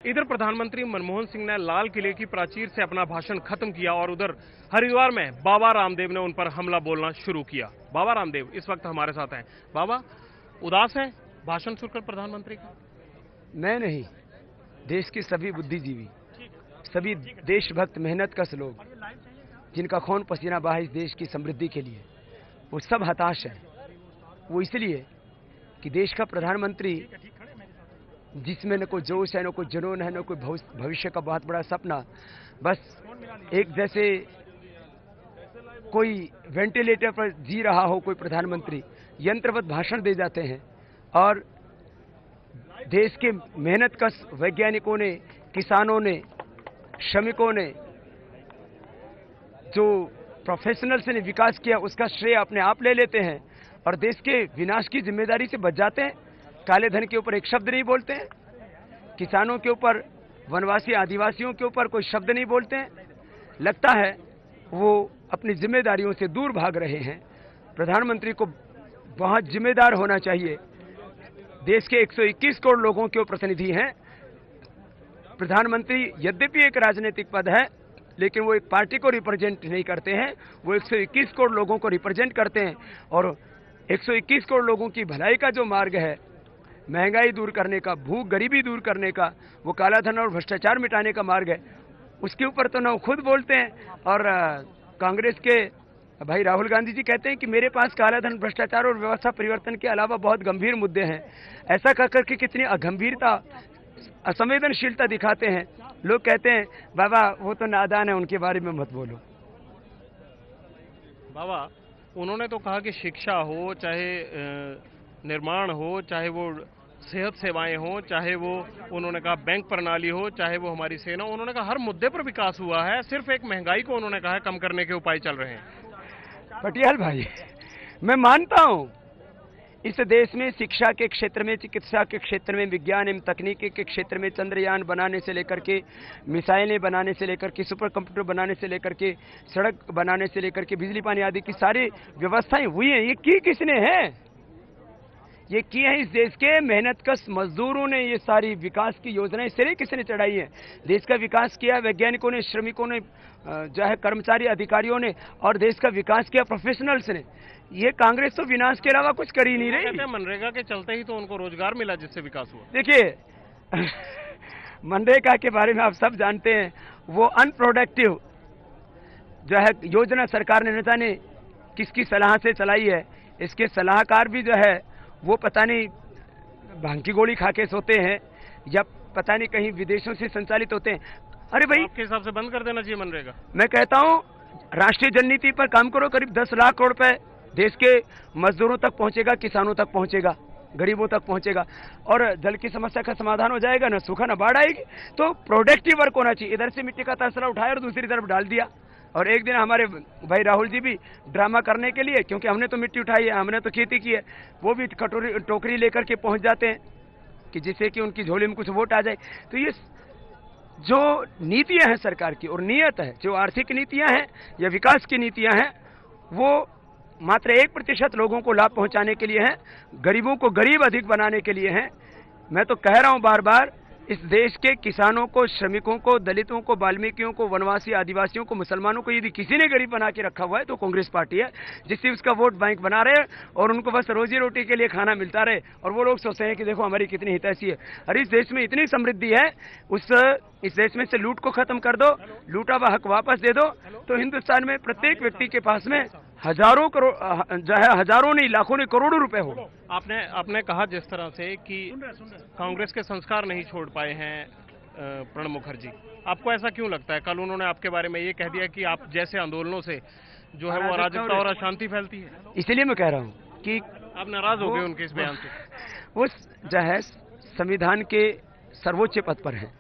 इधर प्रधानमंत्री मनमोहन सिंह ने लाल किले की प्राचीर से अपना भाषण खत्म किया और उधर हरिद्वार में बाबा रामदेव ने उन पर हमला बोलना शुरू किया। बाबा रामदेव इस वक्त हमारे साथ हैं। बाबा, उदास हैं भाषण सुनकर प्रधानमंत्री का? मैं नहीं, देश के सभी बुद्धिजीवी, सभी देशभक्त, मेहनतकश लोग जिनका खून पसीना बहा इस देश की समृद्धि के लिए, वो सब हताश हैं। वो इसलिए कि देश का प्रधानमंत्री जिसमें न कोई जोश है, न कोई जुनून है, न कोई भविष्य का बहुत बड़ा सपना, बस एक जैसे कोई वेंटिलेटर पर जी रहा हो कोई प्रधानमंत्री, यंत्रवत भाषण दे जाते हैं। और देश के मेहनतकश वैज्ञानिकों ने, किसानों ने, श्रमिकों ने, जो प्रोफेशनल्स ने विकास किया, उसका श्रेय अपने आप ले लेते हैं और देश के विनाश की जिम्मेदारी से बच जाते हैं। काले धन के ऊपर एक शब्द नहीं बोलते हैं, किसानों के ऊपर, वनवासी आदिवासियों के ऊपर कोई शब्द नहीं बोलते हैं। लगता है वो अपनी जिम्मेदारियों से दूर भाग रहे हैं। प्रधानमंत्री को बहुत जिम्मेदार होना चाहिए। देश के 121 करोड़ लोगों के प्रतिनिधि हैं। प्रधानमंत्री यद्यपि एक राजनीतिक पद है, लेकिन वो एक पार्टी को रिप्रेजेंट नहीं करते हैं, वो 121 करोड़ लोगों को रिप्रेजेंट करते हैं। और 121 करोड़ लोगों की भलाई का जो मार्ग है, महंगाई दूर करने का, भूख गरीबी दूर करने का, वो काला धन और भ्रष्टाचार मिटाने का मार्ग है, उसके ऊपर तो ना वो खुद बोलते हैं। और कांग्रेस के भाई राहुल गांधी जी कहते हैं कि मेरे पास काला धन, भ्रष्टाचार और व्यवस्था परिवर्तन के अलावा बहुत गंभीर मुद्दे हैं। ऐसा कहकर के कितनी अगंभीरता, असंवेदनशीलता दिखाते हैं। लोग कहते हैं बाबा वो तो नादान है, उनके बारे में मत बोलो। बाबा, उन्होंने तो कहा कि शिक्षा हो, चाहे निर्माण हो, चाहे वो सेहत सेवाएं हो, चाहे वो उन्होंने कहा बैंक प्रणाली हो, चाहे वो हमारी सेना, उन्होंने कहा हर मुद्दे पर विकास हुआ है। सिर्फ एक महंगाई को उन्होंने कहा कम करने के उपाय चल रहे हैं। पटियाल भाई, मैं मानता हूं इस देश में शिक्षा के क्षेत्र में, चिकित्सा के क्षेत्र में, विज्ञान एवं तकनीकी के क्षेत्र में चंद्रयान बनाने से लेकर के, मिसाइलें बनाने से लेकर के, सुपर कंप्यूटर बनाने से लेकर के, सड़क बनाने से लेकर के, बिजली पानी आदि की सारी व्यवस्थाएं हुई हैं। ये की किसने है? ये की है इस देश के मेहनतकश मजदूरों ने। ये सारी विकास की योजनाएं सिरे किसने चढ़ाई है? देश का विकास किया वैज्ञानिकों ने, श्रमिकों ने, जो है कर्मचारी अधिकारियों ने, और देश का विकास किया प्रोफेशनल्स ने। ये कांग्रेस तो विनाश के अलावा कुछ कर ही नहीं रही। मनरेगा के चलते ही तो उनको रोजगार मिला, जिससे विकास हुआ। देखिए मनरेगा के बारे में आप सब जानते हैं, वो अनप्रोडक्टिव जो है योजना सरकार ने न जाने किसकी सलाह से चलाई है। इसके सलाहकार भी जो है वो पता नहीं भांग की गोली खा के सोते हैं या पता नहीं कहीं विदेशों से संचालित होते हैं। अरे भाई, आपके हिसाब से बंद कर देना चाहिए मनरेगा। मैं कहता हूं राष्ट्रीय जल नीति पर काम करो। करीब 10 लाख करोड़ रुपए देश के मजदूरों तक पहुंचेगा, किसानों तक पहुंचेगा, गरीबों तक पहुंचेगा, और जल की समस्या का समाधान हो जाएगा। ना सूखा ना बाढ़ आएगी। तो प्रोडक्टिव वर्क होना चाहिए। इधर से मिट्टी का तसला उठाया और दूसरी तरफ डाल दिया। और एक दिन हमारे भाई राहुल जी भी ड्रामा करने के लिए, क्योंकि हमने तो मिट्टी उठाई है, हमने तो खेती की है, वो भी टोकरी लेकर के पहुंच जाते हैं कि जिससे कि उनकी झोली में कुछ वोट आ जाए। तो ये जो नीतियां हैं सरकार की और नियत है, जो आर्थिक नीतियां हैं या विकास की नीतियां हैं, वो मात्र 1% लोगों को लाभ पहुंचाने के लिए हैं, गरीबों को गरीब अधिक बनाने के लिए हैं। मैं तो कह रहा हूं बार बार, इस देश के किसानों को, श्रमिकों को, दलितों को, वाल्मीकियों को, वनवासी आदिवासियों को, मुसलमानों को यदि किसी ने गरीब बना के रखा हुआ है तो कांग्रेस पार्टी है, जिससे उसका वोट बैंक बना रहे और उनको बस रोजी रोटी के लिए खाना मिलता रहे। और वो लोग सोचते हैं कि देखो हमारी कितनी हितैषी है। अरे इस देश में इतनी समृद्धि है, इस देश में से लूट को खत्म कर दो, लूटा हुआ हक वापस दे दो, तो हिंदुस्तान में प्रत्येक व्यक्ति के पास में हजारों करोड़, जो है हजारों नहीं, लाखों नहीं, करोड़ों रुपए हो। आपने कहा जिस तरह से कि कांग्रेस के संस्कार नहीं छोड़ पाए हैं प्रणब मुखर्जी, आपको ऐसा क्यों लगता है? कल उन्होंने आपके बारे में ये कह दिया कि आप जैसे आंदोलनों से जो है वो अराजकता और अशांति फैलती है। इसलिए मैं कह रहा हूँ कि आप नाराज हो गए उनके इस बयान से। वो जो है संविधान के सर्वोच्च पद पर है,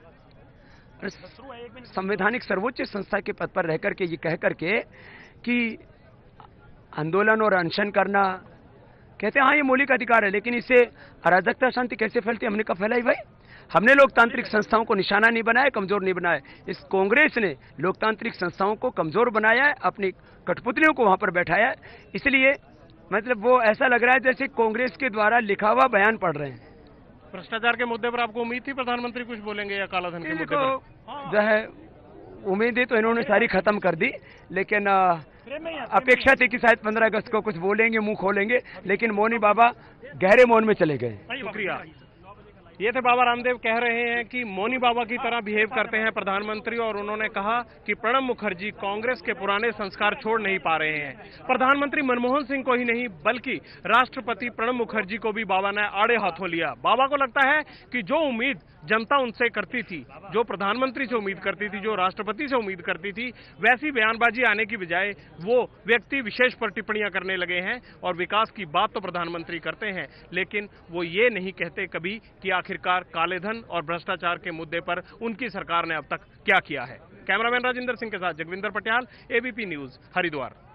संवैधानिक सर्वोच्च संस्था के पद पर रह करके ये कह करके कि आंदोलन और अनशन करना, कहते हैं हाँ ये मौलिक अधिकार है, लेकिन इससे अराजकता शांति कैसे फैलती है? हमने कब फैलाई भाई? हमने लोकतांत्रिक संस्थाओं को निशाना नहीं बनाया, कमजोर नहीं बनाया। इस कांग्रेस ने लोकतांत्रिक संस्थाओं को कमजोर बनाया है, अपनी कठपुतलियों को वहां पर बैठाया है। इसलिए मतलब वो ऐसा लग रहा है जैसे कांग्रेस के द्वारा लिखा हुआ बयान पढ़ रहे हैं। भ्रष्टाचार के मुद्दे पर आपको उम्मीद थी प्रधानमंत्री कुछ बोलेंगे या कालाधन के मुद्दे देखो पर? जो है उम्मीदें तो इन्होंने सारी खत्म कर दी, लेकिन अपेक्षा थी कि शायद 15 अगस्त को कुछ बोलेंगे, मुंह खोलेंगे, लेकिन मौनी बाबा गहरे मौन में चले गए। शुक्रिया। ये थे बाबा रामदेव, कह रहे हैं कि मौनी बाबा की तरह बिहेव करते हैं प्रधानमंत्री, और उन्होंने कहा कि प्रणब मुखर्जी कांग्रेस के पुराने संस्कार छोड़ नहीं पा रहे हैं। प्रधानमंत्री मनमोहन सिंह को ही नहीं बल्कि राष्ट्रपति प्रणब मुखर्जी को भी बाबा ने आड़े हाथों लिया। बाबा को लगता है कि जो उम्मीद जनता उनसे करती थी, जो प्रधानमंत्री से उम्मीद करती थी, जो राष्ट्रपति से उम्मीद करती थी, वैसी बयानबाजी आने की बजाय वो व्यक्ति विशेष पर टिप्पणियां करने लगे हैं। और विकास की बात तो प्रधानमंत्री करते हैं, लेकिन वो ये नहीं कहते कभी कि आखिरकार काले धन और भ्रष्टाचार के मुद्दे पर उनकी सरकार ने अब तक क्या किया है। कैमरामैन राजेंद्र सिंह के साथ जगविंदर पटियाल, एबीपी न्यूज, हरिद्वार।